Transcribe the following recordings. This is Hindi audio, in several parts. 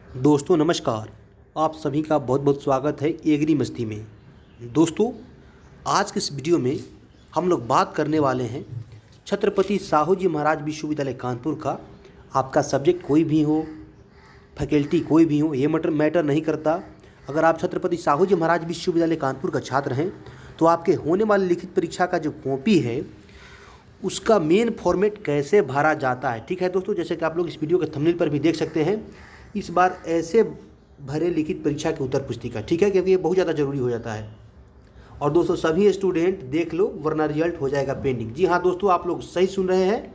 दोस्तों नमस्कार। आप सभी का बहुत बहुत स्वागत है एग्री मस्ती में। दोस्तों आज के इस वीडियो में हम लोग बात करने वाले हैं छत्रपति साहू जी महाराज विश्वविद्यालय कानपुर का। आपका सब्जेक्ट कोई भी हो, फैकल्टी कोई भी हो, ये मैटर नहीं करता। अगर आप छत्रपति साहू जी महाराज विश्वविद्यालय कानपुर का छात्र हैं तो आपके होने वाली लिखित परीक्षा का जो कॉपी है उसका मेन फॉर्मेट कैसे भरा जाता है। ठीक है दोस्तों, जैसे कि आप लोग इस वीडियो के थंबनेल पर भी देख सकते हैं, इस बार ऐसे भरे लिखित परीक्षा की उत्तर पुस्तिका। ठीक है, क्योंकि ये बहुत ज़्यादा ज़रूरी हो जाता है। और दोस्तों सभी स्टूडेंट देख लो वरना रिजल्ट हो जाएगा पेंडिंग। जी हाँ दोस्तों, आप लोग सही सुन रहे हैं।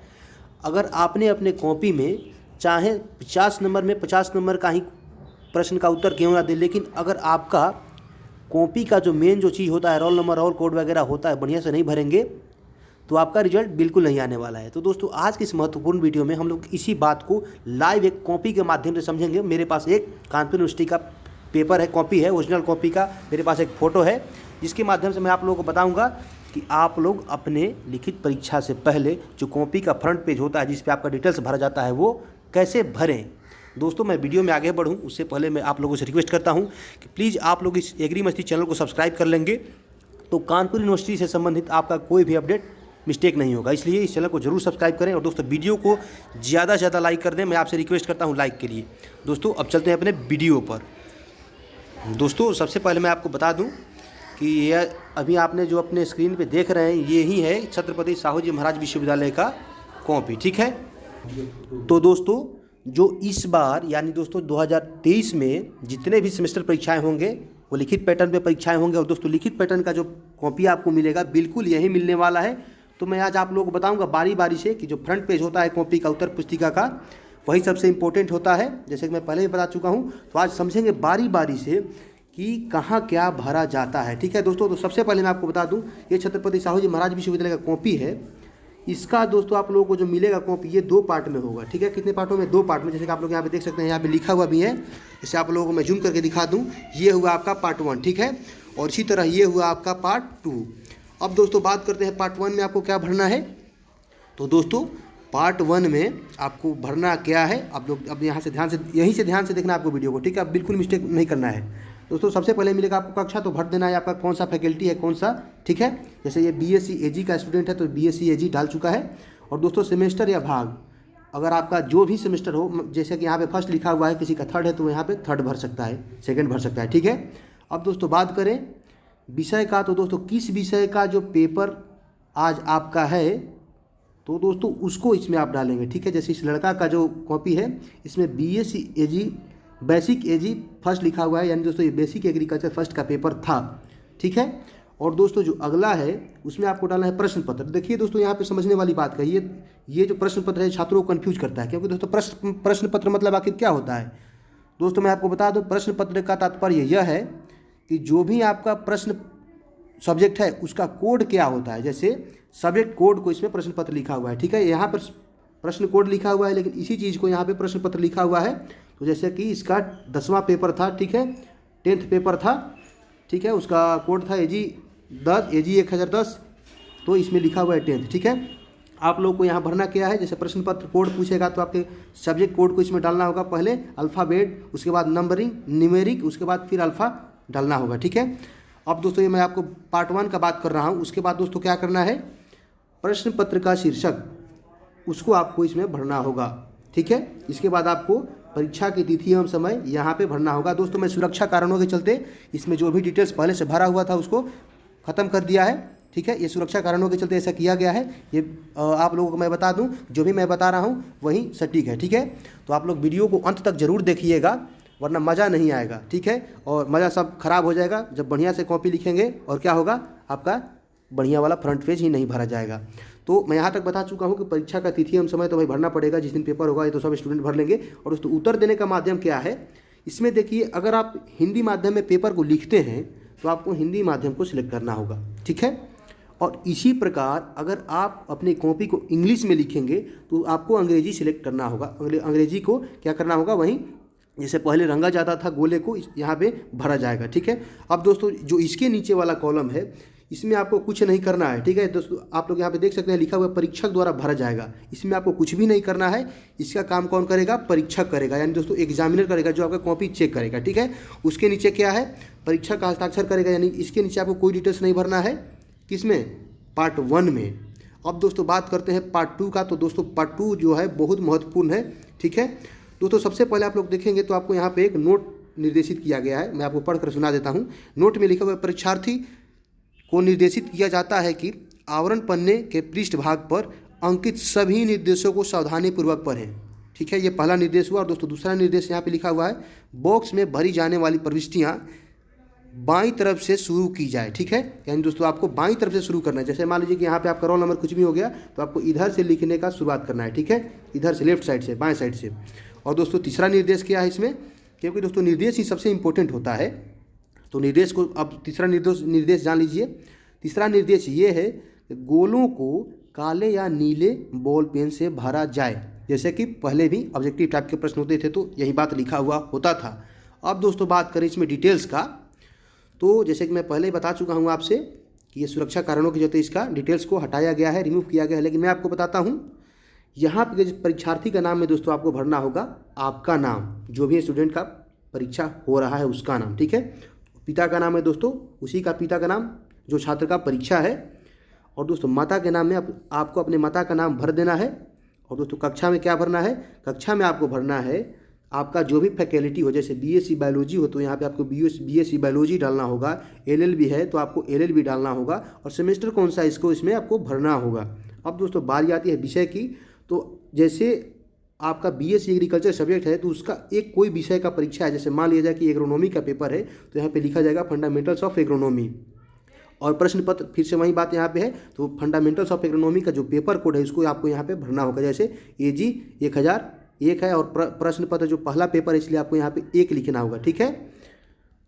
अगर आपने अपने कॉपी में चाहे 50 नंबर में 50 नंबर का ही प्रश्न का उत्तर क्यों ना दे, लेकिन अगर आपका कॉपी का जो मेन जो चीज़ होता है, रोल नंबर रोल कोड वगैरह होता है, बढ़िया से नहीं भरेंगे तो आपका रिजल्ट बिल्कुल नहीं आने वाला है। तो दोस्तों आज की इस महत्वपूर्ण वीडियो में हम लोग इसी बात को लाइव एक कॉपी के माध्यम से समझेंगे। मेरे पास एक कानपुर यूनिवर्सिटी का पेपर है, कॉपी है, ओरिजिनल कॉपी का मेरे पास एक फ़ोटो है, जिसके माध्यम से मैं आप लोगों को बताऊंगा कि आप लोग अपने लिखित परीक्षा से पहले जो कॉपी का फ्रंट पेज होता है जिस पे आपका डिटेल्स भरा जाता है वो कैसे भरें। दोस्तों मैं वीडियो में आगे बढ़ूँ उससे पहले मैं आप लोगों से रिक्वेस्ट करता हूँ कि प्लीज़ आप लोग इस एग्री मस्ती चैनल को सब्सक्राइब कर लेंगे तो कानपुर यूनिवर्सिटी से संबंधित आपका कोई भी अपडेट मिस्टेक नहीं होगा। इसलिए इस चैनल को जरूर सब्सक्राइब करें और दोस्तों वीडियो को ज़्यादा से ज़्यादा लाइक कर दें। मैं आपसे रिक्वेस्ट करता हूं लाइक के लिए। दोस्तों अब चलते हैं अपने वीडियो पर। दोस्तों सबसे पहले मैं आपको बता दूं कि यह अभी आपने जो अपने स्क्रीन पे देख रहे हैं ये ही है छत्रपति साहू जी महाराज विश्वविद्यालय का कॉपी। ठीक है, तो दोस्तों जो इस बार यानी दोस्तों 2023 में जितने भी सेमेस्टर परीक्षाएं होंगे वो लिखित पैटर्न पे परीक्षाएं होंगे। और दोस्तों लिखित पैटर्न का जो कॉपी आपको मिलेगा बिल्कुल यही मिलने वाला है। तो मैं आज आप लोगों को बताऊंगा बारी बारी से कि जो फ्रंट पेज होता है कॉपी का उत्तर पुस्तिका का वही सबसे इम्पोर्टेंट होता है, जैसे कि मैं पहले भी बता चुका हूं। तो आज समझेंगे बारी बारी से कि कहाँ क्या भरा जाता है। ठीक है दोस्तों, तो सबसे पहले मैं आपको बता दूं ये छत्रपति साहू जी महाराज विश्वविद्यालय का कॉपी है। इसका दोस्तों आप लोगों को जो मिलेगा कॉपी ये 2 पार्ट में होगा। ठीक है, कितने पार्टों में? 2 पार्ट में। जैसे कि आप लोग यहाँ पे देख सकते हैं, यहाँ पे लिखा हुआ भी है। जैसे आप लोगों को मैं जूम करके दिखा दूँ, ये हुआ आपका पार्ट 1। ठीक है, और इसी तरह ये हुआ आपका पार्ट 2। अब दोस्तों बात करते हैं पार्ट 1 में आपको क्या भरना है। तो दोस्तों पार्ट 1 में आपको भरना क्या है, आप लोग अब यहाँ से ध्यान से यहीं से ध्यान से देखना आपको वीडियो को। ठीक है, अब बिल्कुल मिस्टेक नहीं करना है। दोस्तों सबसे पहले मिलेगा आपको कक्षा, तो भर देना है आपका कौन सा फैकल्टी है कौन सा। ठीक है, जैसे ये बीएससी एजी का स्टूडेंट है तो बीएससी एजी डाल चुका है। और दोस्तों सेमेस्टर या भाग, अगर आपका जो भी सेमेस्टर हो, जैसे कि यहाँ पे फर्स्ट लिखा हुआ है, किसी का थर्ड है तो यहाँ पे थर्ड भर सकता है, सेकंड भर सकता है। ठीक है, अब दोस्तों बात करें विषय का, तो दोस्तों किस विषय का जो पेपर आज आपका है तो दोस्तों उसको इसमें आप डालेंगे। ठीक है, जैसे इस लड़का का जो कॉपी है इसमें बीएससी एजी बेसिक एजी फर्स्ट लिखा हुआ है, यानी दोस्तों ये बेसिक एग्रीकल्चर फर्स्ट का पेपर था। ठीक है, और दोस्तों जो अगला है उसमें आपको डालना है प्रश्न पत्र। देखिए दोस्तों यहाँ पे समझने वाली बात कही है, ये जो प्रश्न पत्र है छात्रों को कंफ्यूज करता है, क्योंकि दोस्तों प्रश्न पत्र मतलब आखिर क्या होता है। दोस्तों मैं आपको बता दूं प्रश्न पत्र का तात्पर्य यह है कि जो भी आपका प्रश्न सब्जेक्ट है उसका कोड क्या होता है। जैसे सब्जेक्ट कोड को इसमें प्रश्न पत्र लिखा हुआ है। ठीक है, यहाँ पर प्रश्न कोड लिखा हुआ है, लेकिन इसी चीज़ को यहाँ पे प्रश्न पत्र लिखा हुआ है। तो जैसे कि इसका 10वां पेपर था, ठीक है, 10th पेपर था, ठीक है, उसका कोड था एजी 1010, तो इसमें लिखा हुआ है 10th। ठीक है, आप लोग को यहाँ भरना क्या है, जैसे प्रश्न पत्र कोड पूछेगा तो आपके सब्जेक्ट कोड को इसमें डालना होगा। पहले अल्फ़ाबेट, उसके बाद नंबरिंग न्यूमेरिक, उसके बाद फिर अल्फ़ा डालना होगा। ठीक है, अब दोस्तों ये मैं आपको पार्ट 1 का बात कर रहा हूँ। उसके बाद दोस्तों क्या करना है, प्रश्न पत्र का शीर्षक उसको आपको इसमें भरना होगा। ठीक है, इसके बाद आपको परीक्षा की तिथि एवं समय यहाँ पे भरना होगा। दोस्तों मैं सुरक्षा कारणों के चलते इसमें जो भी डिटेल्स पहले से भरा हुआ था उसको ख़त्म कर दिया है। ठीक है, ये सुरक्षा कारणों के चलते ऐसा किया गया है। ये आप लोगों को मैं बता दूं जो भी मैं बता रहा हूँ वही सटीक है। ठीक है, तो आप लोग वीडियो को अंत तक जरूर देखिएगा वरना मज़ा नहीं आएगा। ठीक है, और मज़ा सब खराब हो जाएगा जब बढ़िया से कॉपी लिखेंगे और क्या होगा, आपका बढ़िया वाला फ्रंट पेज ही नहीं भरा जाएगा। तो मैं यहाँ तक बता चुका हूँ कि परीक्षा का तिथि एवं समय तो भाई भरना पड़ेगा, जिस दिन पेपर होगा ये तो सब स्टूडेंट भर लेंगे। और दोस्तों उत्तर देने का माध्यम क्या है, इसमें देखिए अगर आप हिंदी माध्यम में पेपर को लिखते हैं तो आपको हिंदी माध्यम को सिलेक्ट करना होगा। ठीक है, और इसी प्रकार अगर आप अपनी कॉपी को इंग्लिश में लिखेंगे तो आपको अंग्रेजी सिलेक्ट करना होगा। अंग्रेजी को क्या करना होगा, वहीं जैसे पहले रंगा जाता था गोले को यहाँ पे भरा जाएगा। ठीक है, अब दोस्तों जो इसके नीचे वाला कॉलम है इसमें आपको कुछ नहीं करना है, ठीक है दोस्तों। आप लोग यहाँ पे देख सकते हैं लिखा हुआ है परीक्षक द्वारा भरा जाएगा। इसमें आपको कुछ भी नहीं करना है, इसका काम कौन करेगा? परीक्षक करेगा, यानी दोस्तों एग्जामिनर करेगा, जो आपका कॉपी चेक करेगा, ठीक है। उसके नीचे क्या है? परीक्षक का हस्ताक्षर करेगा, यानी इसके नीचे आपको कोई डिटेल्स नहीं भरना है। किसमें? पार्ट 1 में। अब दोस्तों बात करते हैं पार्ट 2 का। तो दोस्तों पार्ट 2 जो है बहुत महत्वपूर्ण है, ठीक है। दोस्तों सबसे पहले आप लोग देखेंगे तो आपको यहाँ पे एक नोट निर्देशित किया गया है, मैं आपको पढ़कर सुना देता हूँ। नोट में लिखा हुआ है परीक्षार्थी को निर्देशित किया जाता है कि आवरण पन्ने के पृष्ठ भाग पर अंकित सभी निर्देशों को सावधानीपूर्वक पढ़ें, ठीक है। ये पहला निर्देश हुआ। और दोस्तों दूसरा निर्देश यहाँ पे लिखा हुआ है बॉक्स में भरी जाने वाली प्रविष्टियाँ बाईं तरफ से शुरू की जाए, ठीक है। यानी दोस्तों आपको बाईं तरफ से शुरू करना है। जैसे मान लीजिए कि यहाँ पे आपका रोल नंबर कुछ भी हो गया तो आपको इधर से लिखने का शुरुआत करना है, ठीक है, इधर से, लेफ्ट साइड से, बाएं साइड से। और दोस्तों तीसरा निर्देश क्या है इसमें? क्योंकि दोस्तों निर्देश ही सबसे इंपॉर्टेंट होता है, तो निर्देश को अब तीसरा निर्देश जान लीजिए। तीसरा निर्देश ये है कि गोलों को काले या नीले बॉल पेन से भरा जाए। जैसे कि पहले भी ऑब्जेक्टिव टाइप के प्रश्न होते थे तो यही बात लिखा हुआ होता था। अब दोस्तों बात करें इसमें डिटेल्स का, तो जैसे कि मैं पहले ही बता चुका हूँ आपसे कि ये सुरक्षा कारणों के चलते इसका डिटेल्स को हटाया गया है, रिमूव किया गया है। लेकिन मैं आपको बताता हूँ, यहाँ पे परीक्षार्थी का नाम में दोस्तों आपको भरना होगा आपका नाम, जो भी स्टूडेंट का परीक्षा हो रहा है उसका नाम, ठीक है। पिता का नाम है दोस्तों उसी का पिता का नाम जो छात्र का परीक्षा है। और दोस्तों माता के नाम में आपको अपने माता का नाम भर देना है। और दोस्तों कक्षा में क्या भरना है? कक्षा में आपको भरना है आपका जो भी फैकल्टी हो, जैसे बीएससी बायोलॉजी हो तो यहाँ पे आपको बीएससी बायोलॉजी डालना होगा, एलएलबी है तो आपको एलएलबी डालना होगा, और सेमेस्टर कौन सा इसको इसमें आपको भरना होगा। अब दोस्तों बारी आती है विषय की। तो जैसे आपका बीएससी एग्रीकल्चर सब्जेक्ट है तो उसका एक कोई विषय का परीक्षा है, जैसे मान लिया जाए कि एग्रोनॉमी का पेपर है तो यहाँ पे लिखा जाएगा फंडामेंटल्स ऑफ एग्रोनॉमी। और प्रश्न पत्र फिर से वही बात यहाँ पे है, तो फंडामेंटल्स ऑफ एग्रोनॉमी का जो पेपर कोड है उसको आपको यहाँ पे भरना होगा। जैसे AG 1001 है और प्रश्न पत्र जो पहला पेपर है इसलिए आपको यहाँ पे 1 लिखना होगा, ठीक है।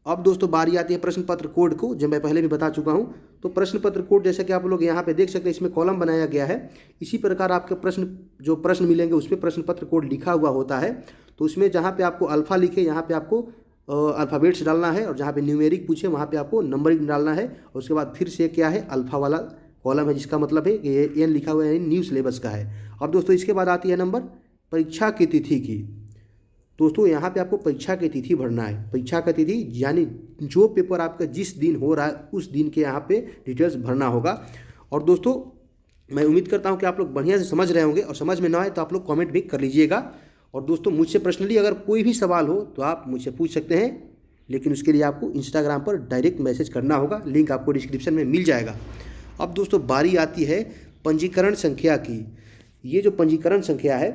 अब दोस्तों बारी आती है प्रश्न पत्र कोड को, जो मैं पहले भी बता चुका हूँ। तो प्रश्न पत्र कोड जैसे कि आप लोग यहाँ पे देख सकते हैं, इसमें कॉलम बनाया गया है। इसी प्रकार आपके प्रश्न मिलेंगे उसमें प्रश्न पत्र कोड लिखा हुआ होता है। तो उसमें जहाँ पे आपको अल्फ़ा लिखे यहाँ पे आपको अल्फ़ाबेट्स डालना है, और जहाँ पे न्यूमेरिक पूछे वहाँ पे आपको नंबरिंग डालना है। और उसके बाद फिर से क्या है, अल्फ़ा वाला कॉलम है, जिसका मतलब है कि ये एन लिखा हुआ है, न्यू सिलेबस का है। अब दोस्तों इसके बाद आती है नंबर परीक्षा की तिथि की। दोस्तों यहाँ पे आपको परीक्षा की तिथि भरना है। परीक्षा की तिथि यानी जो पेपर आपका जिस दिन हो रहा है उस दिन के यहाँ पे डिटेल्स भरना होगा। और दोस्तों मैं उम्मीद करता हूँ कि आप लोग बढ़िया से समझ रहे होंगे, और समझ में ना आए तो आप लोग कमेंट भी कर लीजिएगा। और दोस्तों मुझसे पर्सनली अगर कोई भी सवाल हो तो आप मुझसे पूछ सकते हैं, लेकिन उसके लिए आपको इंस्टाग्राम पर डायरेक्ट मैसेज करना होगा, लिंक आपको डिस्क्रिप्शन में मिल जाएगा। अब दोस्तों बारी आती है पंजीकरण संख्या की। ये जो पंजीकरण संख्या है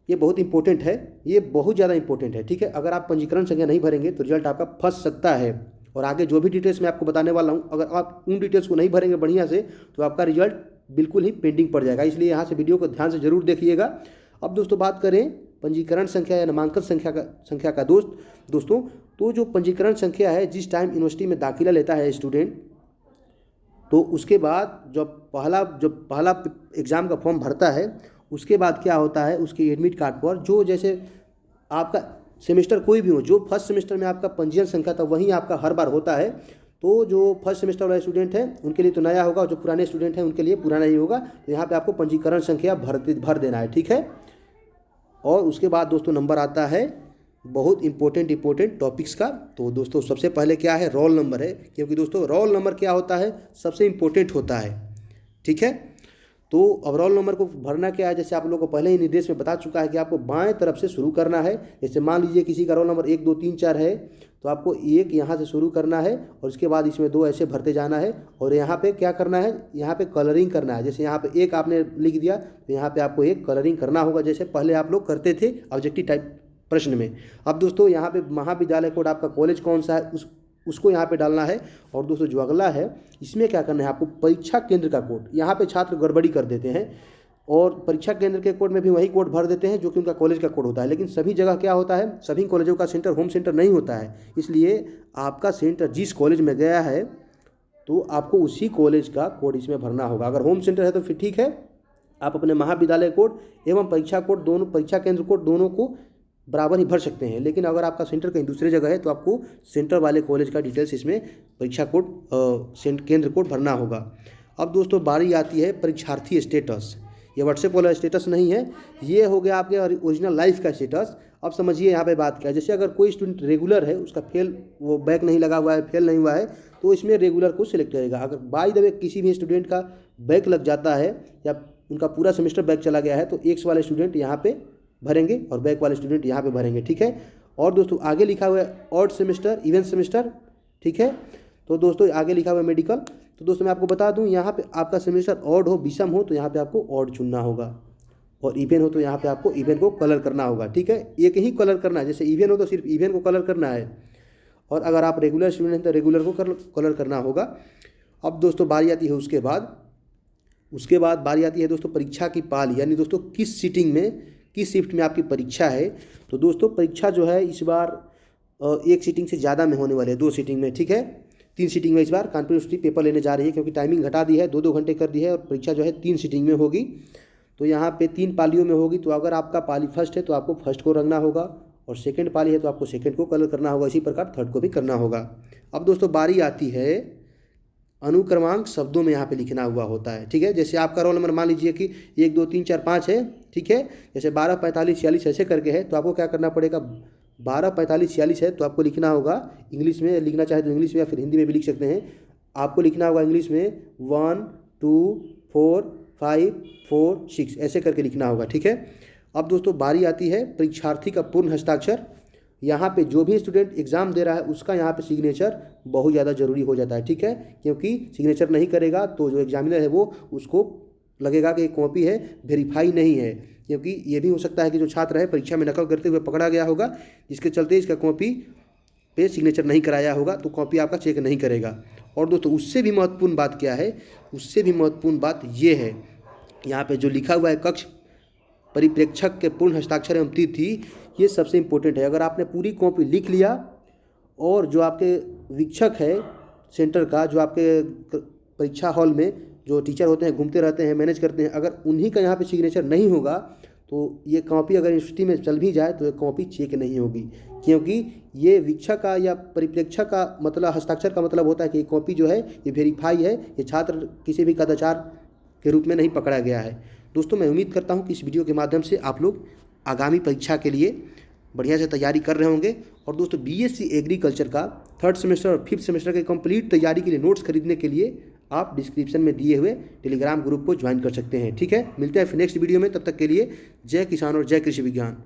ये बहुत इंपॉर्टेंट है, ये बहुत ज़्यादा इंपॉर्टेंट है, ठीक है। अगर आप पंजीकरण संख्या नहीं भरेंगे तो रिजल्ट आपका फंस सकता है। और आगे जो भी डिटेल्स मैं आपको बताने वाला हूँ, अगर आप उन डिटेल्स को नहीं भरेंगे बढ़िया से तो आपका रिजल्ट बिल्कुल ही पेंडिंग पड़ जाएगा। इसलिए यहाँ से वीडियो को ध्यान से जरूर देखिएगा। अब दोस्तों बात करें पंजीकरण संख्या या नामांकन संख्या का दोस्तों तो जो पंजीकरण संख्या है, जिस टाइम यूनिवर्सिटी में दाखिला लेता है स्टूडेंट, तो उसके बाद जब पहला एग्ज़ाम का फॉर्म भरता है उसके बाद क्या होता है, उसके एडमिट कार्ड पर जो जैसे आपका सेमेस्टर कोई भी हो, जो फर्स्ट सेमेस्टर में आपका पंजीयन संख्या था वही आपका हर बार होता है। तो जो फर्स्ट सेमेस्टर वाले स्टूडेंट हैं उनके लिए तो नया होगा, और जो पुराने स्टूडेंट हैं उनके लिए पुराना ही होगा। तो यहाँ पे आपको पंजीकरण संख्या भर देना है, ठीक है। और उसके बाद दोस्तों नंबर आता है बहुत इंपॉर्टेंट टॉपिक्स का। तो दोस्तों सबसे पहले क्या है, रोल नंबर है, क्योंकि दोस्तों रोल नंबर क्या होता है, सबसे इंपॉर्टेंट होता है, ठीक है। तो अब रोल नंबर को भरना क्या है, जैसे आप लोगों को पहले ही निर्देश में बता चुका है कि आपको बाएं तरफ से शुरू करना है। जैसे मान लीजिए किसी का रोल नंबर 1 2 3 4 है तो आपको 1 यहाँ से शुरू करना है, और उसके बाद इसमें 2 ऐसे भरते जाना है। और यहाँ पे क्या करना है, यहाँ पे कलरिंग करना है। जैसे यहाँ पे 1 आपने लिख दिया तो यहाँ पे आपको 1 कलरिंग करना होगा, जैसे पहले आप लोग करते थे ऑब्जेक्टिव टाइप प्रश्न में। अब दोस्तों यहाँ पे महाविद्यालय कोड, आपका कॉलेज कौन सा है उसको यहाँ पे डालना है। और दोस्तों जो अगला है इसमें क्या करना है, आपको परीक्षा केंद्र का कोड। यहाँ पे छात्र गड़बड़ी कर देते हैं और परीक्षा केंद्र के कोड में भी वही कोड भर देते हैं जो कि उनका कॉलेज का कोड होता है। लेकिन सभी जगह क्या होता है, सभी कॉलेजों का सेंटर होम सेंटर नहीं होता है। इसलिए आपका सेंटर जिस कॉलेज में गया है तो आपको उसी कॉलेज का कोड इसमें भरना होगा। अगर होम सेंटर है तो फिर ठीक है, आप अपने महाविद्यालय कोड एवं परीक्षा कोड दोनों, परीक्षा केंद्र कोड दोनों को बराबर ही भर सकते हैं। लेकिन अगर आपका सेंटर कहीं दूसरी जगह है तो आपको सेंटर वाले कॉलेज का डिटेल्स इसमें परीक्षा कोड केंद्र कोड भरना होगा। अब दोस्तों बारी आती है परीक्षार्थी स्टेटस। ये व्हाट्सएप वाला स्टेटस नहीं है, ये हो गया आपके ओरिजिनल लाइफ का स्टेटस। अब समझिए यहाँ पे बात क्या है। जैसे अगर कोई स्टूडेंट रेगुलर है, उसका वो बैक नहीं लगा हुआ है, फेल नहीं हुआ है, तो इसमें रेगुलर को सिलेक्ट करेगा। अगर बाय द वे किसी भी स्टूडेंट का बैक लग जाता है या उनका पूरा सेमेस्टर बैक चला गया है तो एक्स वाले स्टूडेंट यहाँ पे भरेंगे और बैक वाले स्टूडेंट यहाँ पे भरेंगे, ठीक है। और दोस्तों आगे लिखा हुआ है ऑड सेमेस्टर, इवन सेमेस्टर, ठीक है। तो दोस्तों आगे लिखा हुआ है मेडिकल। तो दोस्तों मैं आपको बता दूं, यहाँ पे आपका सेमेस्टर ऑड हो, विषम हो, तो यहाँ पे आपको ऑड चुनना होगा, और इवन हो तो यहाँ पे आपको इवन को कलर करना होगा, ठीक है। एक ही कलर करना है, जैसे इवन हो तो सिर्फ इवन को कलर करना है, और अगर आप रेगुलर स्टूडेंट हैं तो रेगुलर को कलर करना होगा। अब दोस्तों बारी आती है उसके बाद बारी आती है दोस्तों परीक्षा की पाल, यानी दोस्तों किस सीटिंग में, किस शिफ्ट में आपकी परीक्षा है। तो दोस्तों परीक्षा जो है इस बार एक सीटिंग से ज़्यादा में होने वाले है, 2 सीटिंग में, ठीक है। 3 सीटिंग में इस बार कानपुर यूनिवर्सिटी पेपर लेने जा रही है, क्योंकि टाइमिंग घटा दी है, 2-2 घंटे कर दी है, और परीक्षा जो है 3 सीटिंग में होगी। तो यहाँ पे 3 पालियों में होगी। तो अगर आपका पाली फर्स्ट है तो आपको फर्स्ट को रंगना होगा, और सेकंड पाली है तो आपको सेकंड को कलर करना होगा, इसी प्रकार थर्ड को भी करना होगा। अब दोस्तों बारी आती है अनुक्रमांक शब्दों में यहाँ पे लिखना हुआ होता है, ठीक है। जैसे आपका रोल नंबर मान लीजिए कि 1 2 3 4 5 है, ठीक है। जैसे 12 45 46 ऐसे करके है, तो आपको क्या करना पड़ेगा, 12 45 46 है तो आपको लिखना होगा इंग्लिश में, लिखना चाहे तो इंग्लिश में या फिर हिंदी में भी लिख सकते हैं। आपको लिखना होगा इंग्लिश में 1 2 4 5 4 6 ऐसे करके लिखना होगा, ठीक है। अब दोस्तों बारी आती है परीक्षार्थी का पूर्ण हस्ताक्षर। यहाँ पे जो भी स्टूडेंट एग्ज़ाम दे रहा है उसका यहाँ पे सिग्नेचर बहुत ज़्यादा ज़रूरी हो जाता है, ठीक है। क्योंकि सिग्नेचर नहीं करेगा तो जो एग्जामिनर है वो उसको लगेगा कि कॉपी है, वेरीफाई नहीं है। क्योंकि ये भी हो सकता है कि जो छात्र है परीक्षा में नकल करते हुए पकड़ा गया होगा, जिसके चलते इसका कॉपी पे सिग्नेचर नहीं कराया होगा, तो कॉपी आपका चेक नहीं करेगा। और दोस्तों उससे भी महत्वपूर्ण बात क्या है, उससे भी महत्वपूर्ण बात ये है, यहाँ पे जो लिखा हुआ है कक्ष परिप्रेक्षक के पूर्ण हस्ताक्षर एवं तिथि, ये सबसे इम्पोर्टेंट है। अगर आपने पूरी कॉपी लिख लिया और जो आपके वीक्षक है सेंटर का, जो आपके परीक्षा हॉल में जो टीचर होते हैं, घूमते रहते हैं, मैनेज करते हैं, अगर उन्हीं का यहाँ पे सिग्नेचर नहीं होगा तो ये कॉपी अगर यूनिवर्सिटी में चल भी जाए तो ये कॉपी चेक नहीं होगी। क्योंकि ये वीक्षक का या परिप्रेक्षक का मतलब, हस्ताक्षर का मतलब होता है कि ये कॉपी जो है ये वेरीफाई है, ये छात्र किसी भी कदाचार के रूप में नहीं पकड़ा गया है। दोस्तों मैं उम्मीद करता हूँ कि इस वीडियो के माध्यम से आप लोग आगामी परीक्षा के लिए बढ़िया से तैयारी कर रहे होंगे। और दोस्तों बीएससी एग्रीकल्चर का 3rd सेमेस्टर और 5th सेमेस्टर के कंप्लीट तैयारी के लिए नोट्स खरीदने के लिए आप डिस्क्रिप्शन में दिए हुए टेलीग्राम ग्रुप को ज्वाइन कर सकते हैं, ठीक है। मिलते हैं फिर नेक्स्ट वीडियो में, तब तक के लिए जय किसान और जय कृषि विज्ञान।